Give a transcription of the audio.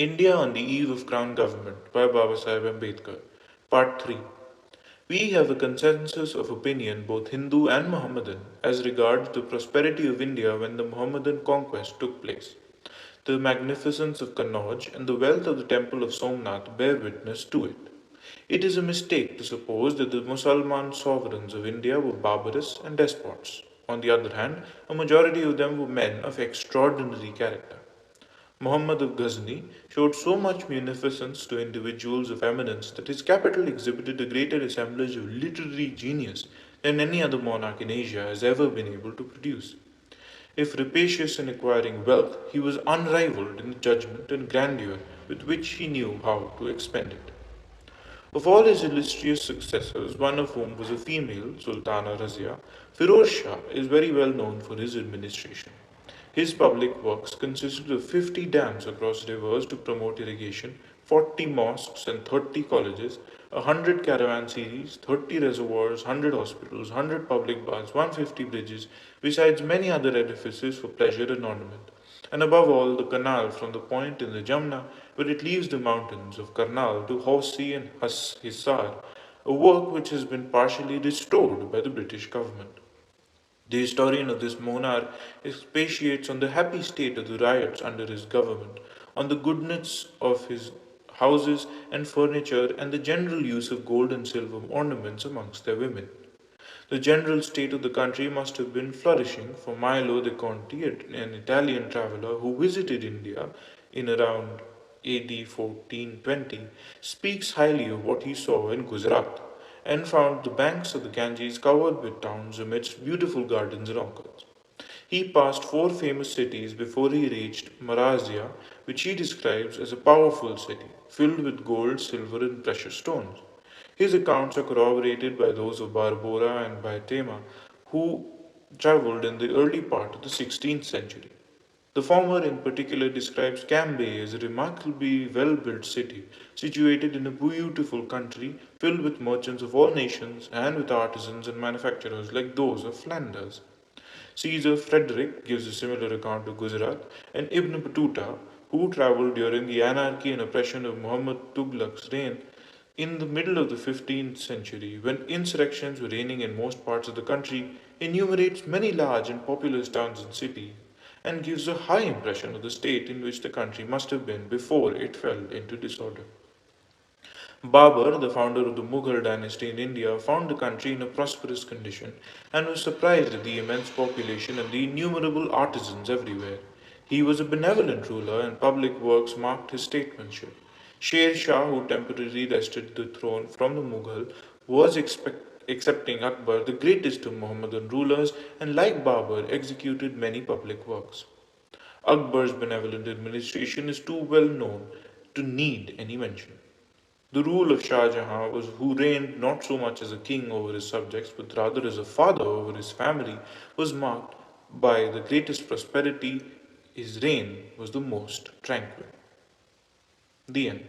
India on the Eve of Crown Government by Babasaheb Ambedkar. Part 3. We have a consensus of opinion, both Hindu and Mohammedan, as regards the prosperity of India when the Mohammedan conquest took place. The magnificence of Kannauj and the wealth of the temple of Somnath bear witness to it. It is a mistake to suppose that the Musalman sovereigns of India were barbarous and despots. On the other hand, a majority of them were men of extraordinary character. Muhammad of Ghazni showed so much munificence to individuals of eminence that his capital exhibited a greater assemblage of literary genius than any other monarch in Asia has ever been able to produce. If rapacious in acquiring wealth, he was unrivaled in the judgment and grandeur with which he knew how to expend it. Of all his illustrious successors, one of whom was a female, Sultana Razia, Firoz Shah is very well known for his administration. His public works consisted of 50 dams across rivers to promote irrigation, 40 mosques and 30 colleges, 100 caravan series, 30 reservoirs, 100 hospitals, 100 public baths, 150 bridges, besides many other edifices for pleasure and ornament. And above all, the canal from the point in the Jamna where it leaves the mountains of Karnal to Hausi and Hisar, a work which has been partially restored by the British government. The historian of this monarch expatiates on the happy state of the riots under his government, on the goodness of his houses and furniture, and the general use of gold and silver ornaments amongst their women. The general state of the country must have been flourishing, for Milo de Conti, an Italian traveller who visited India in around AD 1420, speaks highly of what he saw in Gujarat and found the banks of the Ganges covered with towns amidst beautiful gardens and orchards. He passed four famous cities before he reached Marazia, which he describes as a powerful city, filled with gold, silver, and precious stones. His accounts are corroborated by those of Barbora and by Tema, who travelled in the early part of the 16th century. The former, in particular, describes Cambay as a remarkably well built city, situated in a beautiful country filled with merchants of all nations and with artisans and manufacturers like those of Flanders. Caesar Frederick gives a similar account of Gujarat, and Ibn Battuta, who travelled during the anarchy and oppression of Muhammad Tughlaq's reign in the middle of the 15th century, when insurrections were reigning in most parts of the country, enumerates many large and populous towns and cities, and gives a high impression of the state in which the country must have been before it fell into disorder. Babur, the founder of the Mughal dynasty in India, found the country in a prosperous condition and was surprised at the immense population and the innumerable artisans everywhere. He was a benevolent ruler, and public works marked his statesmanship. Sher Shah, who temporarily wrested the throne from the Mughal, was accepting Akbar, the greatest of Mohammedan rulers, and like Babur, executed many public works. Akbar's benevolent administration is too well known to need any mention. The rule of Shah Jahan, was who reigned not so much as a king over his subjects, but rather as a father over his family, was marked by the greatest prosperity. His reign was the most tranquil. The end.